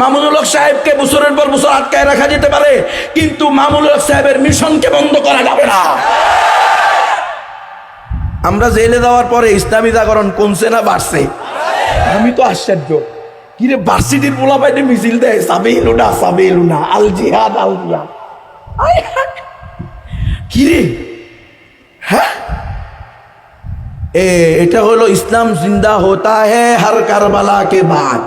মামুনুল হক সাহেবকে বছরের পর বছর আটকায় রাখা যেতে পারে, কিন্তু মামুনুল হক সাহেবের মিশনকে বন্ধ করা যাবে না। আমরা জেলে দেওয়ার পরে ইসলামী জাগরণ কমছে না বাড়ছে? আমি তো আশ্চর্য, কিরে ভার্সিটির পোলা পাইতে মিছিল দেয় সাবিলুনা আল জিহাদ আল জিহাদ, কিরে হ্যাঁ, এটা হলো ইসলাম জিন্দা হোতা হ্যায় হর কারবালা কে বাদ।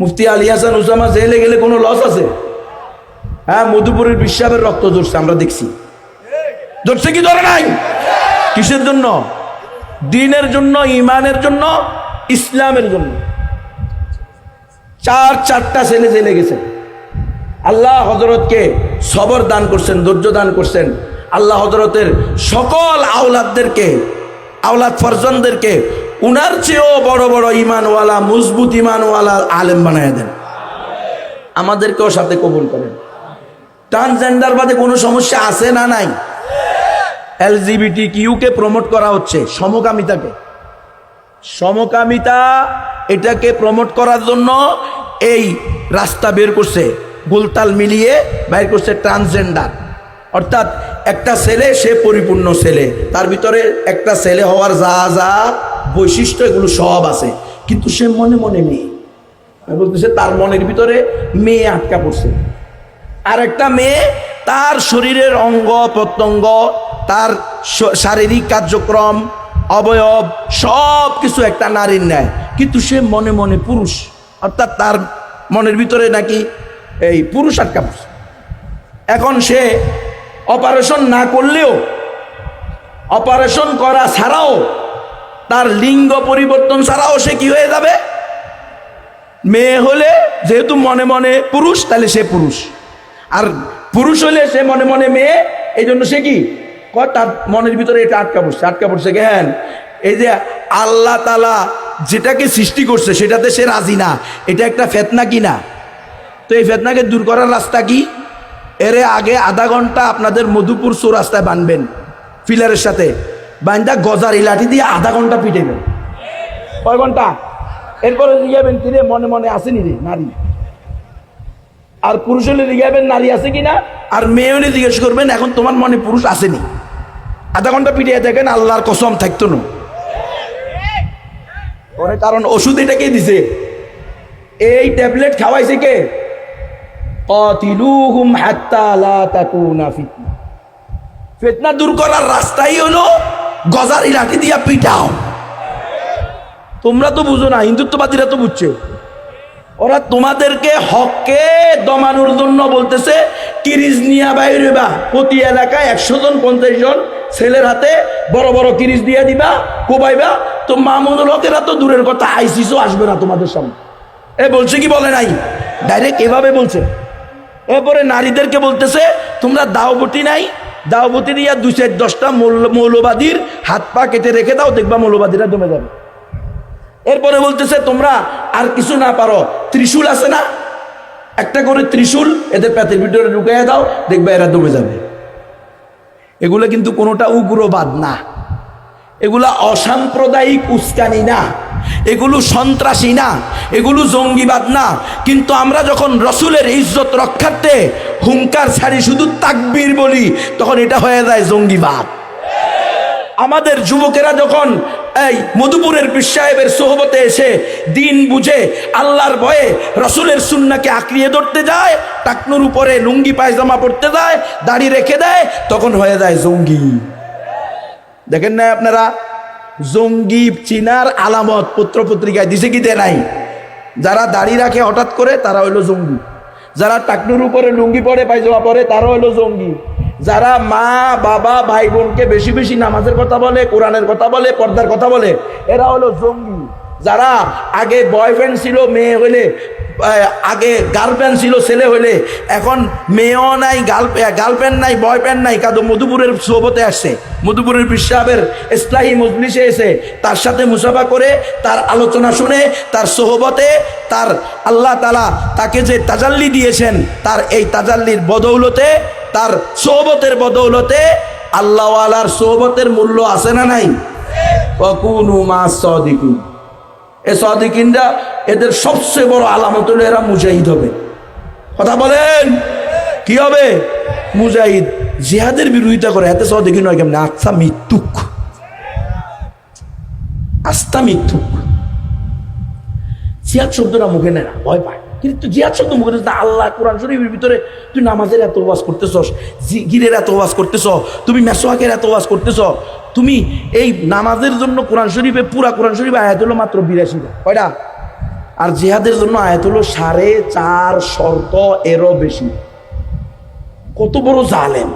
মুফতি আলী হাসান উসামা জেলে গেলে কোনো লস আছে? হ্যাঁ, মধুপুরের বিশ্বাবের রক্ত ঝরছে, আমরা দেখছি। ধরছে কি ধরে নাই? কিসের জন্য? দ্বীনের জন্য, ইমানের জন্য, ইসলামের জন্য। চারটা ছেলে জেলে গেছে। আল্লাহ হযরতকে সবর দান করছেন, ধৈর্য দান করছেন। আল্লাহ হযরতের সকল আওলাদদেরকে, আওলাদ ফরজনদেরকে উনার চেয়েও বড় বড় ইমানওয়ালা, মজবুত ইমানওয়ালা আলেম বানায় দেন। আমাদেরকেও সাথে কবুল করেন। ট্রান্সজেন্ডার বাদে কোনো সমস্যা আছে না নাই? LGBTQ কে প্রমোট করা হচ্ছে, সমকামিতা এটাকে প্রমোট করার জন্য এই রাস্তা বের করছে, গোলতাল মিলিয়ে বের করছে ট্রান্সজেন্ডার। অর্থাৎ একটা ছেলে, সে পরিপূর্ণ ছেলে, তার ভিতরে একটা ছেলে হওয়ার যা যা বৈশিষ্ট্য এগুলো সব আছে, কিন্তু সে মনে মনে মেয়ে। বলতেছে তার মনের ভিতরে মেয়ে আটকা পড়ছে। আর একটা মেয়ে, তার শরীরের অঙ্গ প্রত্যঙ্গ, তার শারীরিক কার্যক্রম, অবয়ব সব কিছু একটা নারীর ন্যায়, কিন্তু সে মনে মনে পুরুষ। অর্থাৎ তার মনের ভিতরে নাকি এই পুরুষ আটকা পড়ছে। এখন সে অপারেশন না করলেও, অপারেশন করা ছাড়াও, তার লিঙ্গ পরিবর্তন ছাড়াও সে কি হয়ে যাবে? মেয়ে হলে যেহেতু মনে মনে পুরুষ, তাহলে সে পুরুষ। আর পুরুষ হলে সে মনে মনে মেয়ে, এই জন্য সে কি তার মনের ভিতরে এটা আটকা পড়ছে জ্ঞান। এই যে আল্লাহ তাআলা যেটাকে সৃষ্টি করছে সেটাতে সে রাজি না, এটা একটা ফেতনা কিনা। তো এই ফেতনাকে দূর করার রাস্তা কি? এর আগে আধা ঘন্টা আপনাদের মধুপুর চৌরাস্তায় বানবেন, ফিলারের সাথে বান্দা গজারি লাঠি দিয়ে আধা ঘন্টা পিটাইবেন। কয় ঘন্টা? এরপরে জিজ্ঞাবেন কিরে মনে মনে আসেনি রে নারী। আর পুরুষ হলে জিজ্ঞাবেন নারী আছে কিনা, আর মেয়ে হলে জিজ্ঞেস করবেন এখন তোমার মনে পুরুষ আসেনি। আধা ঘন্টা পিটিয়ে দেখেন, আল্লাহর কসম থাকতো না। কারণ ওষুধ এটাকে দিছে, এই ট্যাবলেট খাওয়াইছে কে? কাতিলুহুম হাত্তা লা তাকুনা ফিতনা। ফিতনা দূর করার রাস্তাই হলো গজারি লাঠি দিয়া পিটাও। তোমরা তো বুঝো না, হিন্দুত্ববাদীরা তো বুঝছে। ওরা তোমাদেরকে হককে দমানোর জন্য বলতেছে কিরিজ নিয়া বাইরে বা, প্রতি এলাকায় 100 জন 50 জন ছেলের হাতে বড় বড় কিরিজ দিয়ে দিবা, কোবাইবা। তো মামুনুল হকেরা তো দূরের কথা, আইসিসও আসবে না তোমাদের সামনে। এ বলছে কি বলে নাই? ডাইরেক্ট এভাবে বলছে। এরপরে নারীদেরকে বলতেছে তোমরা দাওবতি নাই, দাওবতি দিয়া 2-10টা মৌলবাদীর হাত পা কেটে রেখে দাও, দেখবা মৌলবাদীরা দমে যাবে। এরপরে বলতেছে তোমরা আর কিছু না পারো, ত্রিশূল আছে না, একটা করে ত্রিশূল এদের পেটের ভিতরে ঢুকাইয়া দাও, দেখবা এরা দমে যাবে। এগুলো কিন্তু কোনোটা উগ্রবাদ না, এগুলা অসাম্প্রদায়িক উস্কানি না, এগুলো সন্ত্রাসী না, এগুলো জঙ্গিবাদ না। কিন্তু আমরা যখন রসুলের ইজ্জত রক্ষার্থে হুঙ্কার ছাড়ি, শুধু তাকবীর বলি, তখন এটা হয়ে যায় জঙ্গিবাদ। আমাদের যুবকেরা যখন এই মধুপুরের পীর সাহেবের সোহবতে এসে দিন বুঝে আল্লাহর ভয়ে রসুলের সুন্নাহকে আঁকড়িয়ে ধরতে যায়, টাকনুর উপরে লুঙ্গি পায়জামা পড়তে যায়, দাড়ি রেখে দেয়, তখন হয়ে যায় জঙ্গি। দেখেন না আপনারা, জঙ্গি চিনার আলামত পত্রপত্রিকায় দিছে কি দেয় নাই? যারা দাড়ি রাখে হঠাৎ করে তারা হইলো জঙ্গি, যারা টাকনুর উপরে লুঙ্গি পরে পায়জামা পরে তারা হইলো জঙ্গি, যারা মা বাবা ভাই বোনকে বেশি বেশি নামাজের কথা বলে, কোরআনের কথা বলে, পর্দার কথা বলে, এরা হলো জঙ্গি। যারা আগে বয়ফ্রেন্ড ছিল মেয়ে হইলে, আগে গার্লফ্রেন্ড ছিল ছেলে হইলে, এখন মেয়েও নাই, গার্লফ্রেন্ড নাই, বয়ফ্রেন্ড নাই, কাদো মধুপুরের সোহবতে আসছে, মধুপুরের পীর সাহেবের ইসলাহি মজলিসে এসে তার সাথে মুসাফা করে, তার আলোচনা শুনে, তার সোহবতে, তার আল্লাহ তাআলা তাকে যে তাজাল্লি দিয়েছেন, তার এই তাজাল্লির বদৌলতে, তার সোহবতের বদৌলতে আল্লাহওয়ালার সোহবতের মূল্য আছে না নাই? ওয়াকুনু মাস সাদিকিন। এ সাদিকিনরা এদের সবচেয়ে বড় আলামত হলো এরা মুজাহিদ হবে। কথা বলেন, কি হবে? মুজাহিদ। জিহাদের বিরোধিতা করে এতে সাদিকিন হয় কেমন? আচ্ছা মৃত্যুক, আস্থা মৃত্যুক। জিহাদ শব্দটা মুখে নেয় না, ভয় পায়, কিন্তু জিহাদ শব্দ মুখে না। আল্লাহ কোরআন শরীফের ভিতরে তুই নামাজের এত ওয়াজ করতেছস, জিকিরের এত ওয়াজ করতেছ, তুমি মেসওয়াকের এত ওয়াজ করতেছ, তুমি এই নামাজের জন্য কোরআন শরীফে পুরা কোরআন শরীফে আয়াত হলো মাত্র 82টা, কয়টা? আর জিহাদের জন্য আয়াত হলো 450 এরও বেশি। কত বড় জালেম,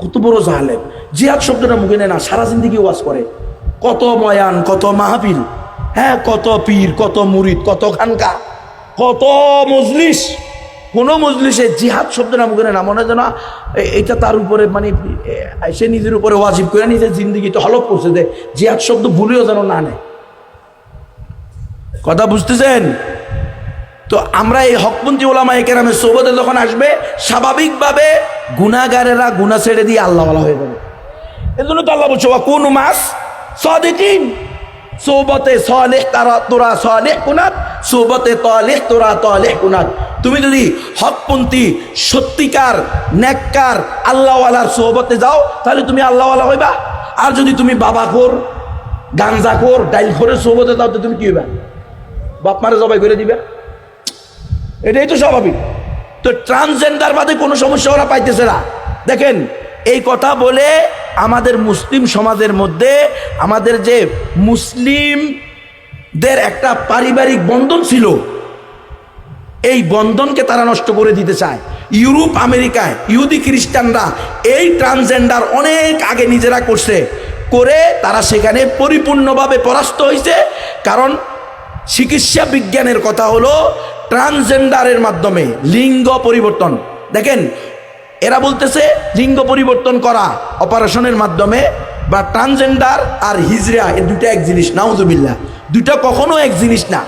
কত বড় জালেম! জিহাদ শব্দটা মুখে নেয় না, সারা জিন্দেগি ওয়াজ করে, কত বয়ান, কত মাহফিল, হ্যাঁ, কত পীর, কত মুরিদ, কত খানকা, কত মজলিস। কোন মজলিসে জিহাদ শব্দটা মুখে নেয় না, মনে হয় না এটা তার উপরে মানে সে নিজের উপরে ওয়াজিব করে নিজের জিন্দগিতে হলফ করছে যে জিহাদ শব্দ ভুলেও যেন না নেয়। কথা বুঝতেছেন তো? আমরা এই হকপন্থী ওলামায়ে কেরামের সোহবতে যখন আসবে, স্বাভাবিকভাবে গুনাহগারেরা গুনাহ ছেড়ে দিয়ে আল্লাহওয়ালা হয়ে যাবে। এজন্য তো আল্লাহ বলছে ওয়াকুনু মাস সাদিকিন, সোহবতে সালেহ তোরা সালেহ কুনাত, সোহবতে তালেহ তোরা তালেহ কুনাত। তুমি যদি হকপন্থী সত্যিকার নেককার আল্লাহওয়ালার সোহবতে যাও, তাহলে তুমি আল্লাহওয়ালা হইবা। আর যদি তুমি বাবাখোর, গাঞ্জাখোর, ডাইলখোরের সোহবতে যাও, তো তুমি কি হইবা? বাপ মারে জবাই করে দিবে। এটাই তো স্বাভাবিক। তো ট্রান্সজেন্ডার বাদে কোনো সমস্যা ওরা পাইতেছে না। দেখেন, এই কথা বলে আমাদের মুসলিম সমাজের মধ্যে আমাদের যে মুসলিমদের একটা পারিবারিক বন্ধন ছিল, এই বন্ধনকে তারা নষ্ট করে দিতে চায়। ইউরোপ আমেরিকায় ইহুদি খ্রিস্টানরা এই ট্রান্সজেন্ডার অনেক আগে নিজেরা করছে, করে তারা সেখানে পরিপূর্ণভাবে পরাস্ত হয়েছে। কারণ চিকিৎসা বিজ্ঞানের কথা হলো ট্রান্সজেন্ডারের মাধ্যমে লিঙ্গ পরিবর্তন। দেখেন, এরা বলতেছে লিঙ্গ পরিবর্তন করা অপারেশনের মাধ্যমে, বা ট্রান্সজেন্ডার আর হিজড়া এ দুটা এক জিনিস। নাউজুবিল্লাহ, দুটা কখনো এক জিনিস না।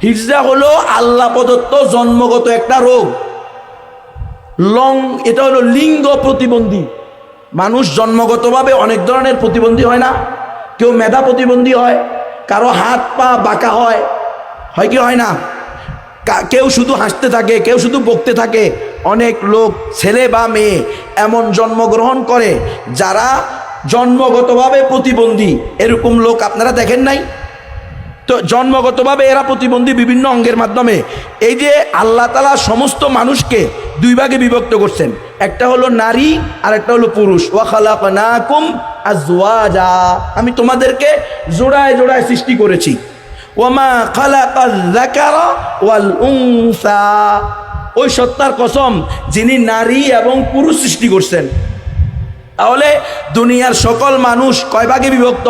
হিজড়া হলো আল্লাহ প্রদত্ত জন্মগত একটা রোগ। এটা হলো লিঙ্গ প্রতিবন্ধী। মানুষ জন্মগতভাবে অনেক ধরনের প্রতিবন্ধী হয় না? কেউ মেধা প্রতিবন্ধী হয়, কারো হাত পা বাঁকা হয়, হয় কি হয় না? কেউ শুধু হাসতে থাকে, কেউ শুধু বকতে থাকে। অনেক লোক, ছেলে বা মেয়ে, এমন জন্মগ্রহণ করে যারা জন্মগতভাবে প্রতিবন্ধী। এরকম লোক আপনারা দেখেন নাই? তো জন্মগতভাবে এরা প্রতিবন্ধী বিভিন্ন অঙ্গের মাধ্যমে। এই যে আল্লাহ তাআলা সমস্ত মানুষকে দুই ভাগে বিভক্ত করছেন, একটা হলো নারী আর একটা হলো পুরুষ। ওয়া খালাকনাকুম আজওয়াজা, আমি তোমাদেরকে জোড়ায় জোড়ায় সৃষ্টি করেছি। ওয়ামা খালাকাল যাকারা ওয়াল উনসা, ওই সত্তার কসম যিনি নারী এবং পুরুষ সৃষ্টি করছেন। তাহলে দুনিয়ার সকল মানুষ কয় ভাগে বিভক্ত?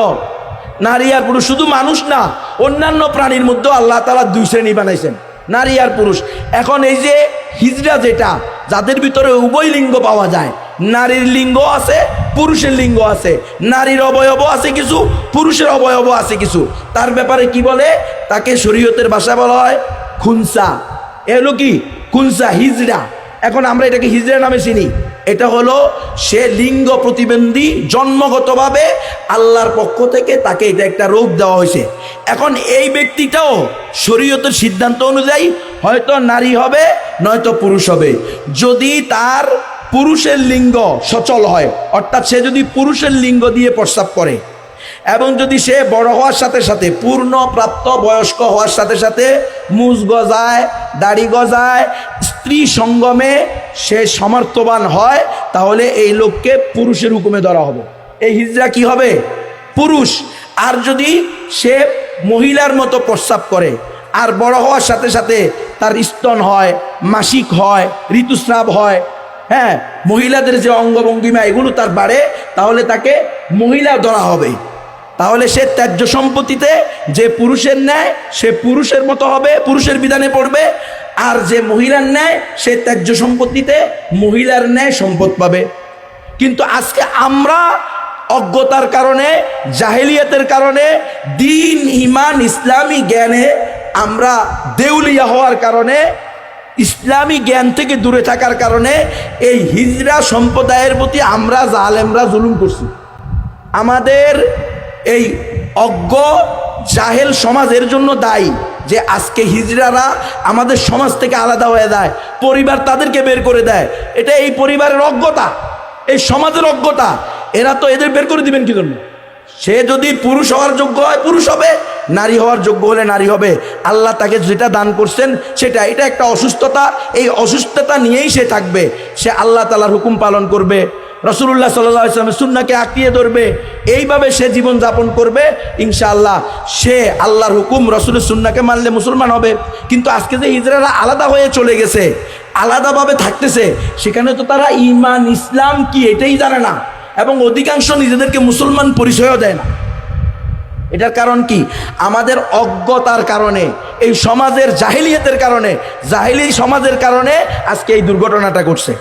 নারী আর পুরুষ। শুধু মানুষ না, অন্যান্য প্রাণীর মধ্যেও আল্লাহ তাআলা দুই শ্রেণী বানাইছেন, নারী আর পুরুষ। এখন এই যে হিজড়া, যেটা যাদের ভিতরে উভয় লিঙ্গ পাওয়া যায়, নারীর লিঙ্গ আছে, পুরুষের লিঙ্গ আছে, নারীর অবয়ব আছে কিছু, পুরুষের অবয়ব আছে কিছু। তার ব্যাপারে কি বলে? তাকে শরীয়তের ভাষায় বলা হয় খুনসা। এলো কি? খুনসা, হিজড়া। এখন আমরা এটাকে হিজড়া নামে চিনি। এটা হলো সে লিঙ্গ প্রতিবন্ধী, জন্মগতভাবে আল্লাহর পক্ষ থেকে তাকে এটা একটা রোগ দেওয়া হয়েছে। এখন এই ব্যক্তিটাও শরীয়তের সিদ্ধান্ত অনুযায়ী হয়তো নারী হবে, নয়তো পুরুষ হবে। যদি তার পুরুষের লিঙ্গ সচল হয়, অর্থাৎ সে যদি পুরুষের লিঙ্গ দিয়ে প্রস্রাব করে, এবং যদি সে বড় হওয়ার সাথে সাথে, পূর্ণ প্রাপ্ত বয়স্ক হওয়ার সাথে সাথে মুজ গজায়, দাড়ি গজায়, স্ত্রী সঙ্গমে সে সমর্থবান হয়, তাহলে এই লোককে পুরুষের হুকুমে ধরা হবে। এই হিজড়া কি হবে? পুরুষ। আর যদি সে মহিলার মতো প্রস্রাব করে, আর বড় হওয়ার সাথে সাথে তার স্তন হয়, মাসিক হয়, ঋতুস্রাব হয়, হ্যাঁ, মহিলাদের যে অঙ্গভঙ্গিমা এগুলো তার বাড়ে, তাহলে তাকে মহিলা ধরা হবে। তাহলে সে ত্যায্য সম্পত্তিতে যে পুরুষের ন্যায় সে পুরুষের মতো হবে, পুরুষের বিধানে পড়বে। আর যে মহিলার ন্যায় সে ত্যায্য সম্পত্তিতে মহিলার ন্যায় সম্পদ পাবে। কিন্তু আজকে আমরা অজ্ঞতার কারণে, জাহেলিয়াতের কারণে, দিন ইমান ইসলামী জ্ঞানে আমরা দেউলিয়া হওয়ার কারণে, ইসলামী জ্ঞান থেকে দূরে থাকার কারণে এই হিজড়া সম্প্রদায়ের প্রতি আমরা জালেমরা জুলুম করছি। আমাদের এই অজ্ঞ জাহেল সমাজের জন্য দায়ী যে আজকে হিজড়ারা আমাদের সমাজ থেকে আলাদা হয়ে যায়, পরিবার তাদেরকে বের করে দেয়। এটা এই পরিবারের অজ্ঞতা, এই সমাজের অজ্ঞতা। এরা তো এদের বের করে দিবেন কি জন্য? সে যদি পুরুষ হওয়ার যোগ্য হয় পুরুষ হবে, নারী হওয়ার যোগ্য হলে নারী হবে। আল্লাহ তাকে যেটা দান করছেন সেটা, এটা একটা অসুস্থতা, এই অসুস্থতা নিয়েই সে থাকবে। সে আল্লাহ তাআলার হুকুম পালন করবে, রাসূলুল্লাহ সাল্লাল্লাহু আলাইহি ওয়াসাল্লামের সুন্নাহকে আঁকড়িয়ে ধরবে, এইভাবে সে জীবন যাপন করবে। ইনশাআল্লাহ সে আল্লাহর হুকুম রাসূলের সুন্নাহকে মানলে মুসলমান হবে। কিন্তু আজকে যে হিজড়ারা আলাদা হয়ে চলে গেছে, আলাদাভাবে থাকতেছে, সেখানে তো তারা ঈমান ইসলাম কি এটাই জানে না, এবং অধিকাংশ নিজেদেরকে মুসলমান পরিচয়ও দেয় না। এটার কারণ কি? আমাদের অজ্ঞতার কারণে, এই সমাজের জাহিলিয়াতের কারণে, জাহিলি সমাজের কারণে আজকে এই দুর্ঘটনাটা ঘটছে।